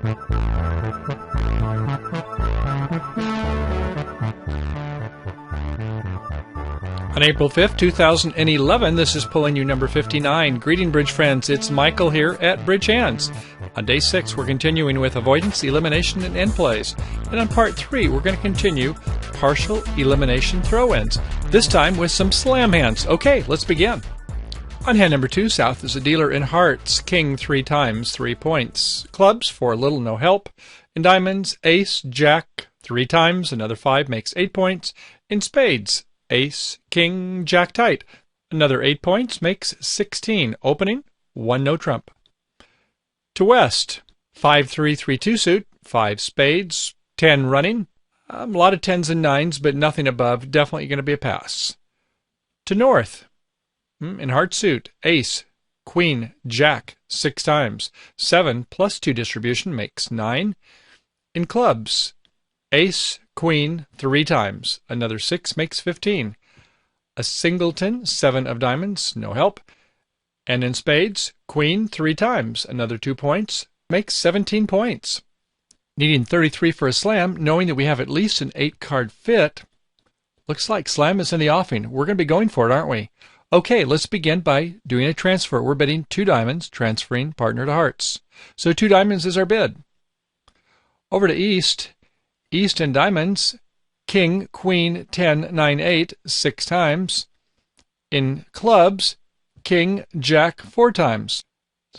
On April 5th, 2011, this is Pulling You number 59. Greeting, Bridge friends. It's Michael here at Bridge Hands. On day 6, we're continuing with avoidance, elimination, and end plays. And on part 3, we're going to continue partial elimination throw-ins. This time with some slam hands. Okay, let's begin. On hand number 2, South is a dealer in hearts. King 3 times, 3 points. Clubs, 4 little, no help. In diamonds, ace, jack 3 times, another 5 makes 8 points. In spades, ace, king, jack tight. Another 8 points makes 16. Opening, 1 no trump. To West, 5-3-3-2 suit, 5 spades, 10 running. A lot of 10s and 9s, but nothing above. Definitely going to be a pass. To North, in heart suit, ace, queen, jack 6 times. 7 plus 2 distribution makes 9. In clubs, ace, queen 3 times. Another 6 makes 15. A singleton, 7 of diamonds, no help. And in spades, queen 3 times. Another 2 points makes 17 points. Needing 33 for a slam, knowing that we have at least an 8-card fit. Looks like slam is in the offing. We're going to be going for it, aren't we? Okay, let's begin by doing a transfer. We're bidding 2 diamonds, transferring partner to hearts. So 2 diamonds is our bid. Over to East. East and diamonds, king, queen, 10, 9, 8, 6 times. In clubs, king, jack 4 times.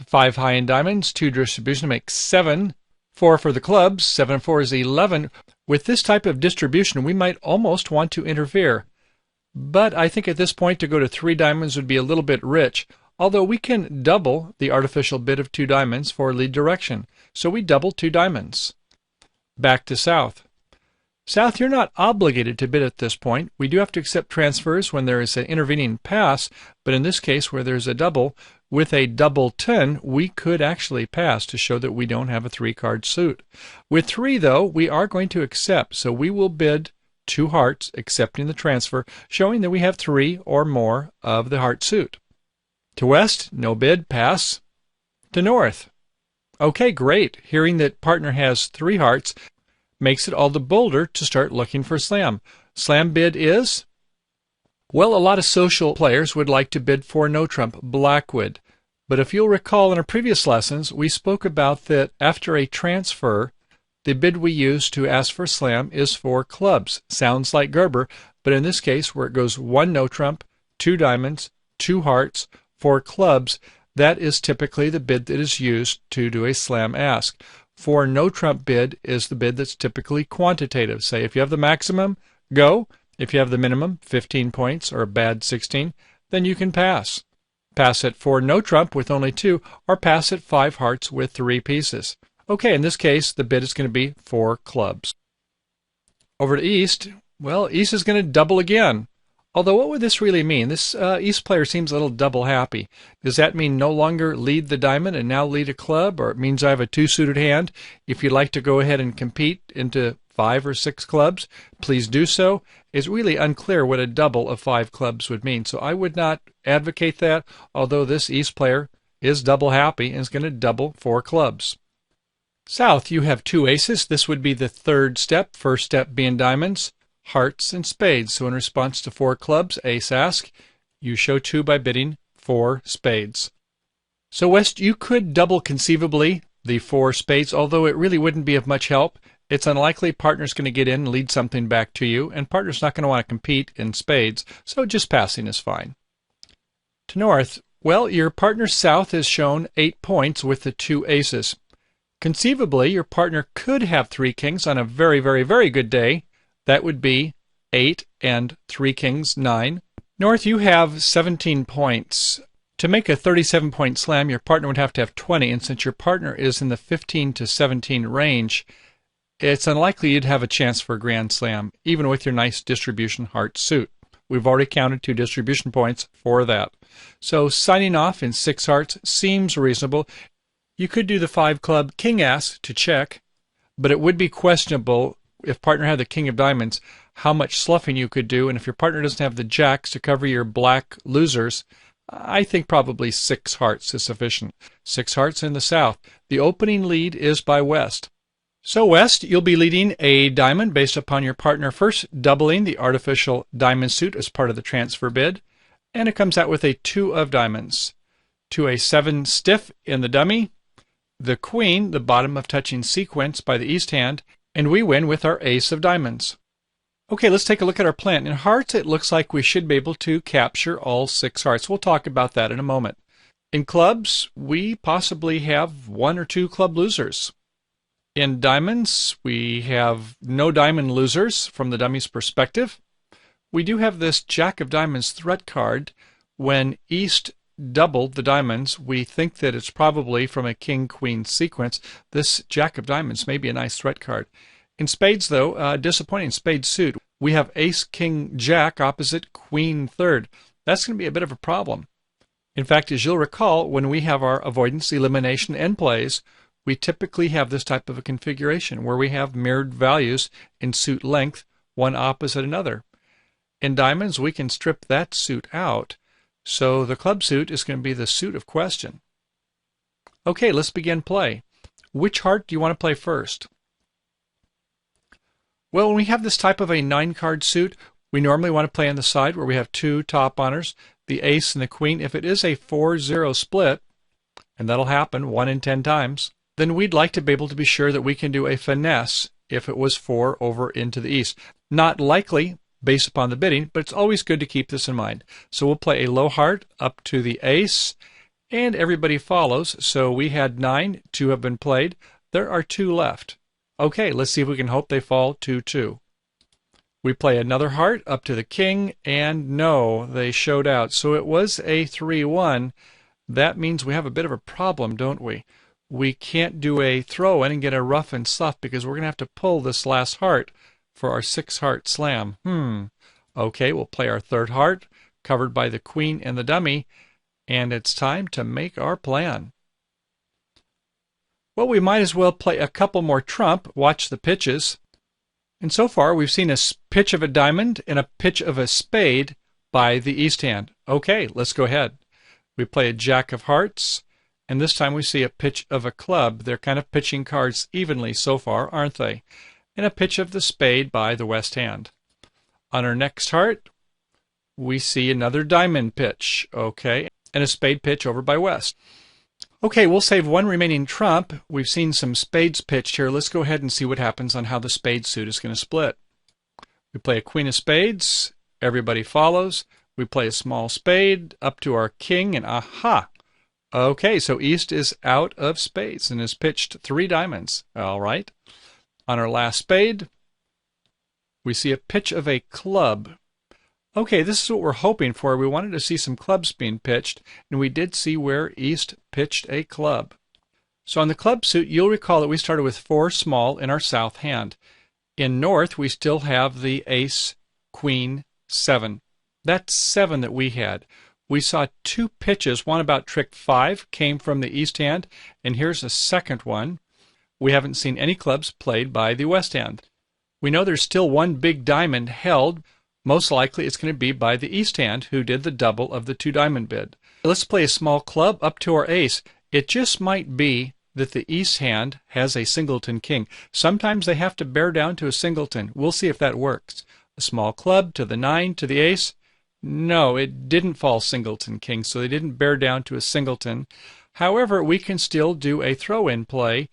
5 high in diamonds, 2 distribution makes 7. 4 for the clubs, 7 and 4 is 11. With this type of distribution, we might almost want to interfere. But I think at this point to go to 3 diamonds would be a little bit rich, although we can double the artificial bid of 2 diamonds for lead direction. So we double 2 diamonds. Back to South. South, you're not obligated to bid at this point. We do have to accept transfers when there is an intervening pass, but in this case where there's a double, with a double 10, we could actually pass to show that we don't have a 3-card suit. With 3, though, we are going to accept, so we will bid 2 hearts, accepting the transfer, showing that we have 3 or more of the heart suit. To West, no bid, pass. To North. Okay, great. Hearing that partner has 3 hearts makes it all the bolder to start looking for slam. Slam bid is? Well, a lot of social players would like to bid for no trump, Blackwood. But if you'll recall in our previous lessons, we spoke about that after a transfer, the bid we use to ask for slam is for clubs. Sounds like Gerber, but in this case, where it goes 1 no trump, 2 diamonds, 2 hearts, 4 clubs, that is typically the bid that is used to do a slam ask. For no trump bid is the bid that's typically quantitative. Say if you have the maximum, go. If you have the minimum, 15 points or a bad 16, then you can pass. Pass it for no trump with only 2, or pass it 5 hearts with 3 pieces. Okay, in this case, the bid is going to be 4 clubs. Over to East. Well, East is going to double again. Although, what would this really mean? This East player seems a little double happy. Does that mean no longer lead the diamond and now lead a club? Or it means I have a 2-suited hand? If you'd like to go ahead and compete into 5 or 6 clubs, please do so. It's really unclear what a double of 5 clubs would mean. So I would not advocate that, although this East player is double happy and is going to double 4 clubs. South, you have 2 aces. This would be the 3rd step, first step being diamonds, hearts, and spades. So in response to 4 clubs, ace ask, you show 2 by bidding 4 spades. So West, you could double conceivably the 4 spades, although it really wouldn't be of much help. It's unlikely partner's going to get in and lead something back to you, and partner's not going to want to compete in spades, so just passing is fine. To North, well, your partner South has shown 8 points with the 2 aces. Conceivably, your partner could have 3 kings on a very, very, very good day. That would be 8 and 3 kings, 9. North, you have 17 points. To make a 37-point slam, your partner would have to have 20, and since your partner is in the 15 to 17 range, it's unlikely you'd have a chance for a grand slam, even with your nice distribution heart suit. We've already counted 2 distribution points for that. So signing off in 6 hearts seems reasonable. You could do the 5 club king ass to check, but it would be questionable if partner had the king of diamonds, how much sluffing you could do, and if your partner doesn't have the jacks to cover your black losers, I think probably 6 hearts is sufficient. 6 hearts in the south. The opening lead is by West. So West, you'll be leading a diamond based upon your partner first doubling the artificial diamond suit as part of the transfer bid, and it comes out with a 2 of diamonds. To a 7 stiff in the dummy, the queen, the bottom of touching sequence by the east hand, and we win with our ace of diamonds. Okay, let's take a look at our plan. In hearts, it looks like we should be able to capture all 6 hearts. We'll talk about that in a moment. In clubs, we possibly have 1 or 2 club losers. In diamonds, we have no diamond losers from the dummy's perspective. We do have this Jack of Diamonds threat card. When East doubled the diamonds, we think that it's probably from a King-Queen sequence. This Jack of Diamonds may be a nice threat card. In spades, though, disappointing spade suit. We have Ace, King, Jack opposite Queen third. That's going to be a bit of a problem. In fact, as you'll recall, when we have our avoidance, elimination, end plays, we typically have this type of a configuration where we have mirrored values in suit length, one opposite another. In diamonds, we can strip that suit out, so the club suit is going to be the suit of question. Okay, let's begin play. Which heart do you want to play first? Well, when we have this type of a 9-card suit, we normally want to play on the side where we have 2 top honors, the ace and the queen. If it is a 4-0 split, and that'll happen 1 in 10 times, then we'd like to be able to be sure that we can do a finesse if it was 4 over into the east. Not likely based upon the bidding, but it's always good to keep this in mind. So we'll play a low heart up to the ace, and everybody follows. So we had 9, 2 have been played. There are 2 left. Okay, let's see if we can hope they fall 2-2. We play another heart up to the king, and no, they showed out. So it was a 3-1. That means we have a bit of a problem, don't we? We can't do a throw-in and get a rough and slough because we're going to have to pull this last heart for our 6-heart slam. Okay, we'll play our 3rd heart, covered by the queen and the dummy, and it's time to make our plan. Well, we might as well play a couple more trump, watch the pitches. And so far, we've seen a pitch of a diamond and a pitch of a spade by the east hand. Okay, let's go ahead. We play a jack of hearts, and this time we see a pitch of a club. They're kind of pitching cards evenly so far, aren't they? And a pitch of the spade by the west hand. On our next heart, we see another diamond pitch, okay, and a spade pitch over by west. Okay, we'll save 1 remaining trump. We've seen some spades pitched here. Let's go ahead and see what happens on how the spade suit is going to split. We play a queen of spades. Everybody follows. We play a small spade up to our king, and aha! Okay, so East is out of spades and has pitched 3 diamonds. All right. On our last spade, we see a pitch of a club. Okay, this is what we're hoping for. We wanted to see some clubs being pitched, and we did see where East pitched a club. So on the club suit, you'll recall that we started with 4 small in our south hand. In north, we still have the ace, queen, 7. That's 7 that we had. We saw 2 pitches. One about trick 5 came from the east hand, and here's a second one. We haven't seen any clubs played by the west hand. We know there's still 1 big diamond held. Most likely it's going to be by the east hand, who did the double of the 2 diamond bid. Let's play a small club up to our ace. It just might be that the east hand has a singleton king. Sometimes they have to bear down to a singleton. We'll see if that works. A small club to the 9 to the ace. No, it didn't fall singleton king, so they didn't bear down to a singleton. However, we can still do a throw-in play,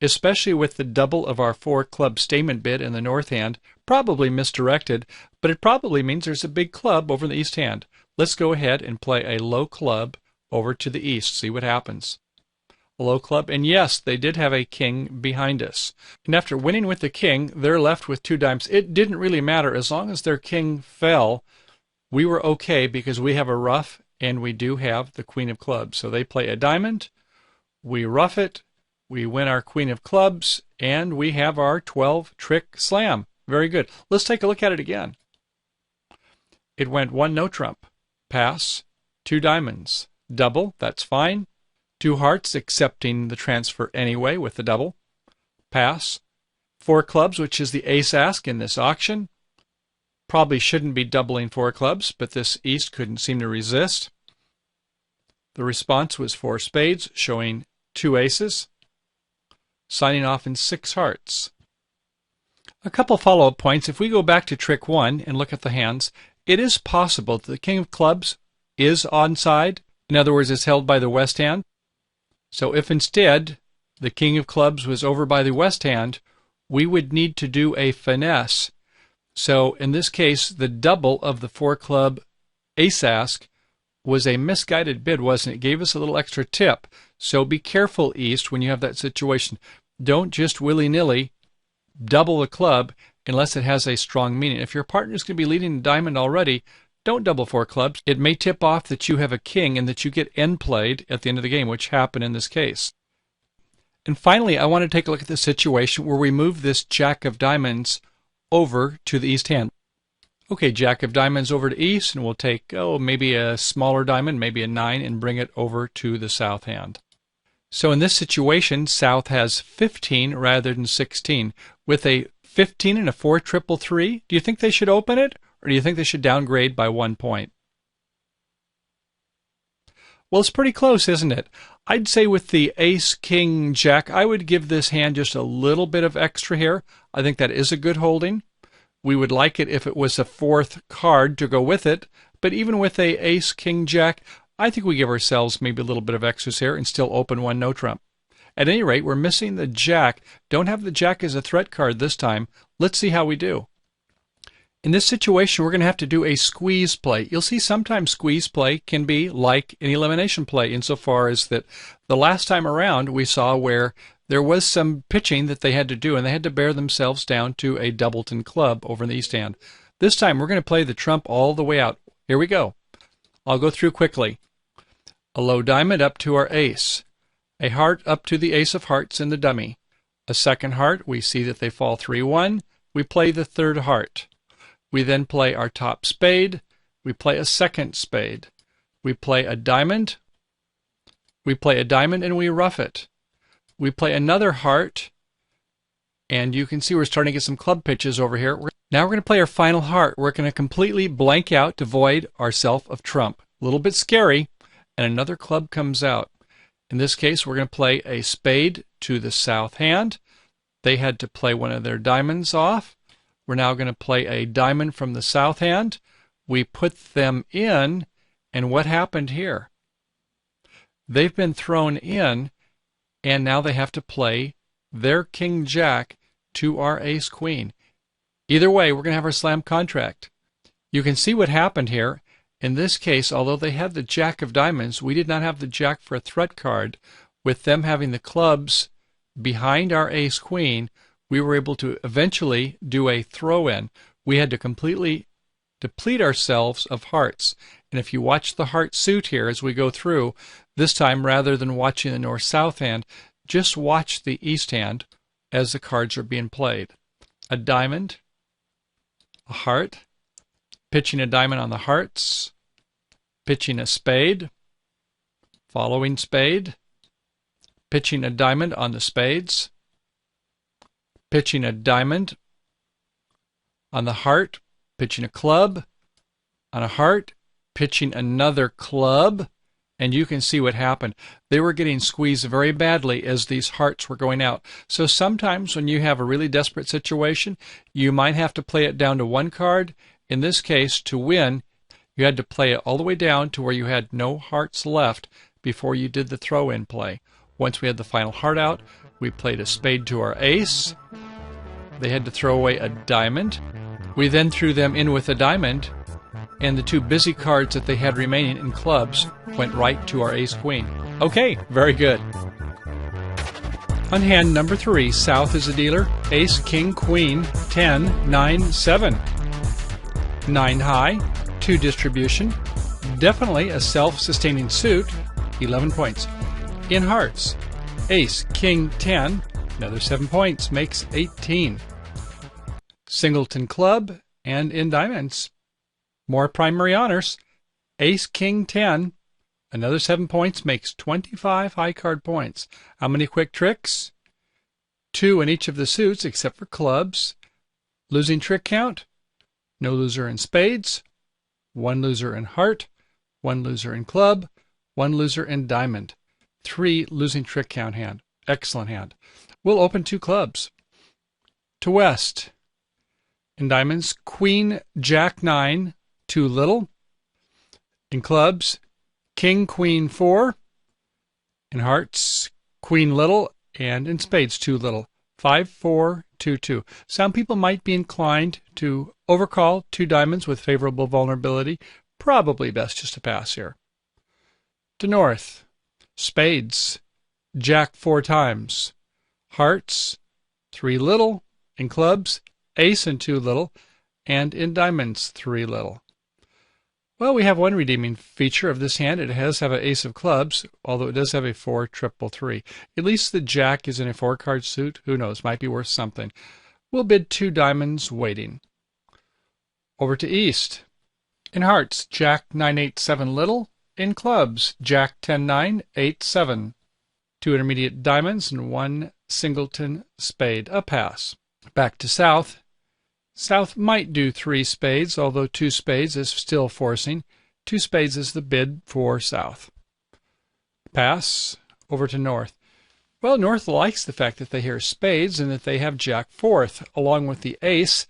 especially with the double of our 4 club statement bid in the north hand. Probably misdirected, but it probably means there's a big club over in the east hand. Let's go ahead and play a low club over to the east, see what happens. A low club, and yes, they did have a king behind us. And after winning with the king, they're left with 2 dimes. It didn't really matter. As long as their king fell, we were okay because we have a ruff and we do have the queen of clubs. So they play a diamond, we ruff it, we win our queen of clubs, and we have our 12-trick slam. Very good. Let's take a look at it again. It went 1 no trump, pass, 2 diamonds, double, that's fine, 2 hearts accepting the transfer anyway with the double, pass, 4 clubs, which is the ace ask in this auction. Probably shouldn't be doubling 4 clubs, but this east couldn't seem to resist. The response was 4 spades, showing 2 aces, signing off in 6 hearts. A couple follow-up points. If we go back to trick 1 and look at the hands, it is possible that the king of clubs is onside. In other words, it's held by the west hand. So if instead the king of clubs was over by the west hand, we would need to do a finesse. So in this case, the double of the 4-club ace-ask was a misguided bid, wasn't it? It gave us a little extra tip. So be careful, East, when you have that situation. Don't just willy-nilly double the club unless it has a strong meaning. If your partner is going to be leading a diamond already, don't double 4 clubs. It may tip off that you have a king and that you get end played at the end of the game, which happened in this case. And finally, I want to take a look at the situation where we move this jack of diamonds over to the east hand. Okay, jack of diamonds over to east, and we'll take, maybe a smaller diamond, maybe a 9, and bring it over to the south hand. So in this situation, south has 15 rather than 16. With a 15 and a 4 triple 3, do you think they should open it, or do you think they should downgrade by 1 point? Well, it's pretty close, isn't it? I'd say with the ace, king, jack, I would give this hand just a little bit of extra here. I think that is a good holding. We would like it if it was a 4th card to go with it, but even with a ace, king, jack, I think we give ourselves maybe a little bit of extras here and still open 1 no trump. At any rate, we're missing the jack. Don't have the jack as a threat card this time. Let's see how we do. In this situation, we're going to have to do a squeeze play. You'll see sometimes squeeze play can be like an elimination play insofar as that the last time around we saw where there was some pitching that they had to do, and they had to bear themselves down to a doubleton club over in the east hand. This time, we're going to play the trump all the way out. Here we go. I'll go through quickly. A low diamond up to our ace. A heart up to the ace of hearts in the dummy. A second heart, we see that they fall 3-1. We play the third heart. We then play our top spade. We play a second spade. We play a diamond. We play a diamond and we rough it. We play another heart. And you can see we're starting to get some club pitches over here. Now we're going to play our final heart. We're going to completely blank out to void ourself of trump. A little bit scary. And another club comes out. In this case, we're going to play a spade to the south hand. They had to play one of their diamonds off. We're now going to play a diamond from the south hand. We put them in, and what happened here? They've been thrown in, and now they have to play their king-jack to our ace-queen. Either way, we're going to have our slam contract. You can see what happened here. In this case, although they had the jack of diamonds, we did not have the jack for a threat card. With them having the clubs behind our ace-queen, we were able to eventually do a throw-in. We had to completely deplete ourselves of hearts. And if you watch the heart suit here as we go through, this time rather than watching the north-south hand, just watch the east hand as the cards are being played. A diamond, a heart, pitching a diamond on the hearts, pitching a spade, following spade, pitching a diamond on the spades, pitching a diamond on the heart, pitching a club on a heart, pitching another club, and you can see what happened. They were getting squeezed very badly as these hearts were going out. So sometimes when you have a really desperate situation, you might have to play it down to 1 card. In this case, to win, you had to play it all the way down to where you had no hearts left before you did the throw-in play. Once we had the final heart out, we played a spade to our ace. They had to throw away a diamond. We then threw them in with a diamond, and the 2 busy cards that they had remaining in clubs went right to our ace-queen. Okay, very good. On hand number 3, south is a dealer. Ace, king, queen, 10, 9, 7. 9 high, 2 distribution. Definitely a self-sustaining suit, 11 points. In hearts, ace, king, 10, another 7 points, makes 18. Singleton club, and in diamonds, more primary honors, ace, king, 10, another 7 points, makes 25 high card points. How many quick tricks? 2 in each of the suits except for clubs. Losing trick count? No loser in spades, 1 loser in heart, 1 loser in club, one loser in diamond. 3 losing trick count hand. Excellent hand. We'll open 2 clubs. To West. In diamonds, Queen, Jack 9, too little. In clubs, King, Queen 4. In hearts, Queen little, and in spades, too little. 5, 4, 2, 2. Some people might be inclined to overcall 2 diamonds with favorable vulnerability. Probably best just to pass here. To North, spades, Jack 4 times. Hearts, 3 little. In clubs, Ace and 2 little. And in diamonds, 3 little. Well, we have one redeeming feature of this hand. It does have an ace of clubs, although it does have a 4 triple 3. At least the jack is in a 4-card suit. Who knows? Might be worth something. We'll bid 2 diamonds waiting. Over to East. In hearts, Jack 9, 8, 7 little. In clubs, Jack 10, 9, 8, 7. 2 intermediate diamonds and 1 singleton spade. A pass. Back to South. South might do 3 spades, although 2 spades is still forcing. 2 spades is the bid for South. Pass. Over to North. Well, North likes the fact that they hear spades and that they have Jack 4th, along with the ace.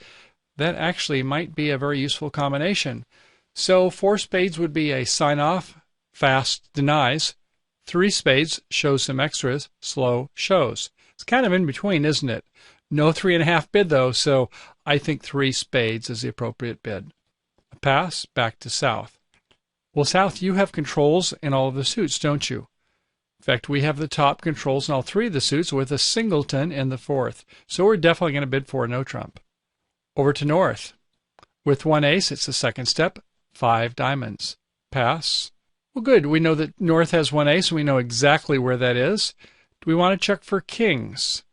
That actually might be a very useful combination. So 4 spades would be a sign-off, fast denies. 3 spades shows some extras, slow shows. It's kind of in between, isn't it? No 3.5 bid, though, so I think 3 spades is the appropriate bid. A pass. Back to South. Well, South, you have controls in all of the suits, don't you? In fact, we have the top controls in all 3 of the suits with a singleton in the 4th. So we're definitely going to bid for a no trump. Over to North. With 1 ace, it's the second step. 5 diamonds. Pass. Well, good. We know that North has 1 ace, and we know exactly where that is. Do we want to check for kings?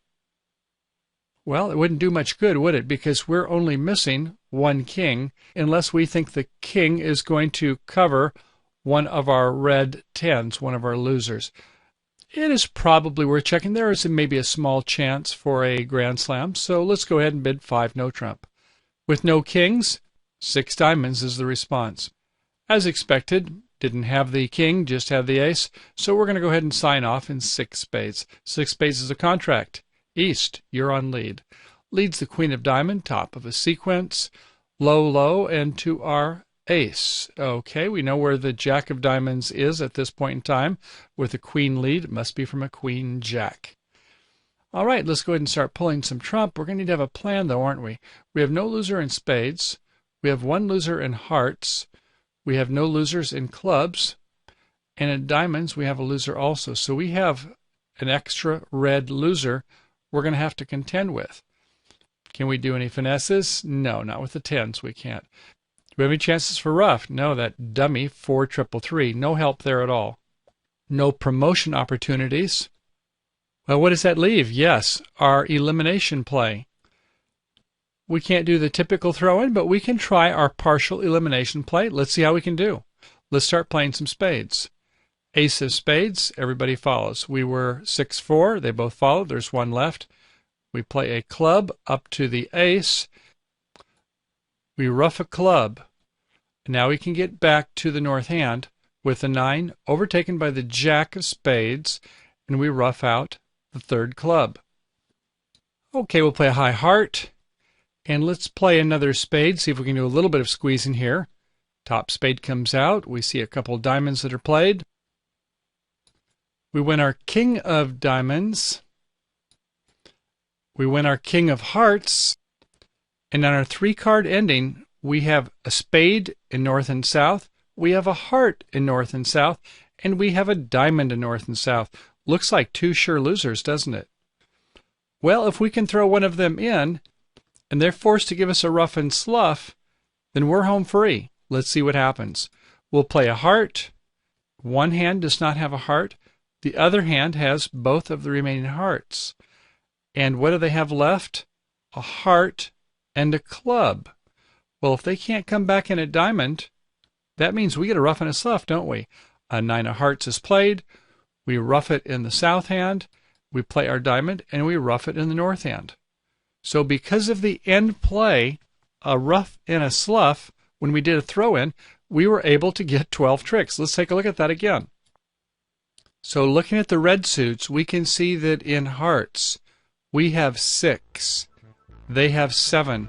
Well, it wouldn't do much good, would it? Because we're only missing 1 king, unless we think the king is going to cover one of our red 10s, one of our losers. It is probably worth checking. There is maybe a small chance for a grand slam, so let's go ahead and bid 5 no trump. With no kings, 6 diamonds is the response. As expected, didn't have the king, just had the ace, so we're going to go ahead and sign off in 6 spades. 6 spades is a contract. East, you're on lead. Leads the Queen of Diamond, top of a sequence, low, low, and to our ace. Okay, we know where the Jack of Diamonds is at this point in time. With a Queen lead, it must be from a Queen Jack. All right, let's go ahead and start pulling some trump. We're going to need to have a plan, though, aren't we? We have no loser in spades. We have 1 loser in hearts. We have no losers in clubs. And in diamonds, we have a loser also. So we have an extra red loser we're going to have to contend with. Can we do any finesses? No, not with the 10s. We can't. Do we have any chances for rough? No, that dummy 4 triple 3. No help there at all. No promotion opportunities. Well, what does that leave? Yes, our elimination play. We can't do the typical throw-in, but we can try our partial elimination play. Let's see how we can do. Let's start playing some spades. Ace of spades, everybody follows. We were 6-4. They both followed. There's 1 left. We play a club up to the ace. We ruff a club. Now we can get back to the north hand with a 9 overtaken by the Jack of spades, and we ruff out the 3rd club. Okay, we'll play a high heart, and let's play another spade, see if we can do a little bit of squeezing here. Top spade comes out. We see a couple of diamonds that are played. We win our King of Diamonds. We win our King of Hearts. And on our 3-card ending, we have a spade in north and south. We have a heart in north and south. And we have a diamond in north and south. Looks like 2 sure losers, doesn't it? Well, if we can throw one of them in, and they're forced to give us a rough and slough, then we're home free. Let's see what happens. We'll play a heart. One hand does not have a heart. The other hand has both of the remaining hearts. And what do they have left? A heart and a club. Well, if they can't come back in a diamond, that means we get a rough and a slough, don't we? A 9 of hearts is played. We rough it in the south hand. We play our diamond, and we rough it in the north hand. So because of the end play, a rough and a slough, when we did a throw-in, we were able to get 12 tricks. Let's take a look at that again. So looking at the red suits, we can see that in hearts, we have 6. They have 7.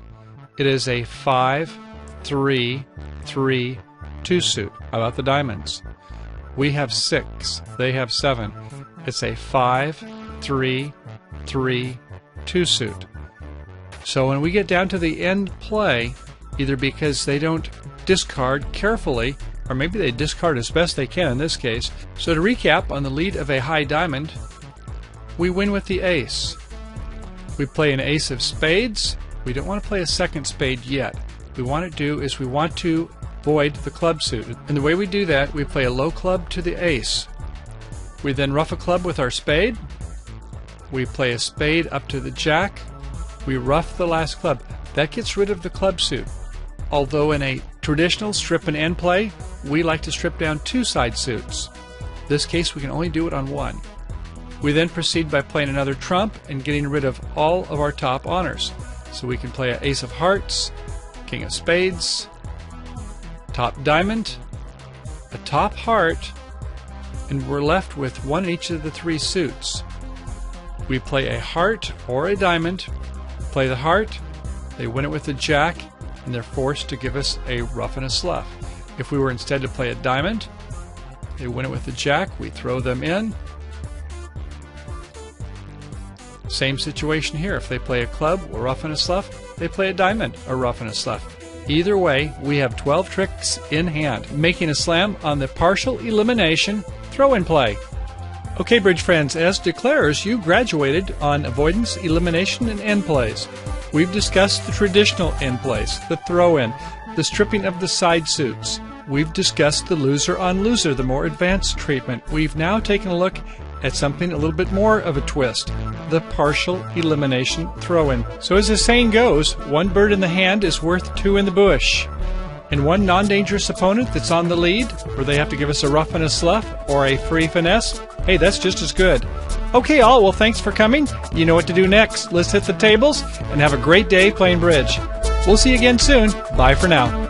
It is a 5, 3, 3, 2 suit. How about the diamonds? We have 6. They have 7. It's a 5, 3, 3, 2 suit. So when we get down to the end play, either because they don't discard carefully, or maybe they discard as best they can in this case. So to recap, on the lead of a high diamond, we win with the ace. We play an ace of spades. We don't want to play a second spade yet. What we want to do is we want to void the club suit. And the way we do that, we play a low club to the ace. We then ruff a club with our spade. We play a spade up to the jack. We ruff the last club. That gets rid of the club suit. Although in a traditional strip and end play, we like to strip down 2 side suits. In this case, we can only do it on 1. We then proceed by playing another trump and getting rid of all of our top honors. So we can play an ace of hearts, king of spades, top diamond, a top heart, and we're left with 1 in each of the 3 suits. We play a heart or a diamond, play the heart, they win it with the jack, and they're forced to give us a ruff and a slough. If we were instead to play a diamond, they win it with the jack, we throw them in. Same situation here. If they play a club, a ruff and a slough, they play a diamond, a ruff and a slough. Either way, we have 12 tricks in hand, making a slam on the partial elimination throw-in play. Okay, bridge friends, as declarers, you graduated on avoidance, elimination, and end plays. We've discussed the traditional end plays, the throw-in, the stripping of the side suits. We've discussed the loser on loser, the more advanced treatment. We've now taken a look at something a little bit more of a twist, the partial elimination throw-in. So as the saying goes, 1 bird in the hand is worth 2 in the bush. And 1 non-dangerous opponent that's on the lead, where they have to give us a ruff and a slough or a free finesse, hey, that's just as good. Okay, all, well, thanks for coming. You know what to do next. Let's hit the tables and have a great day playing bridge. We'll see you again soon. Bye for now.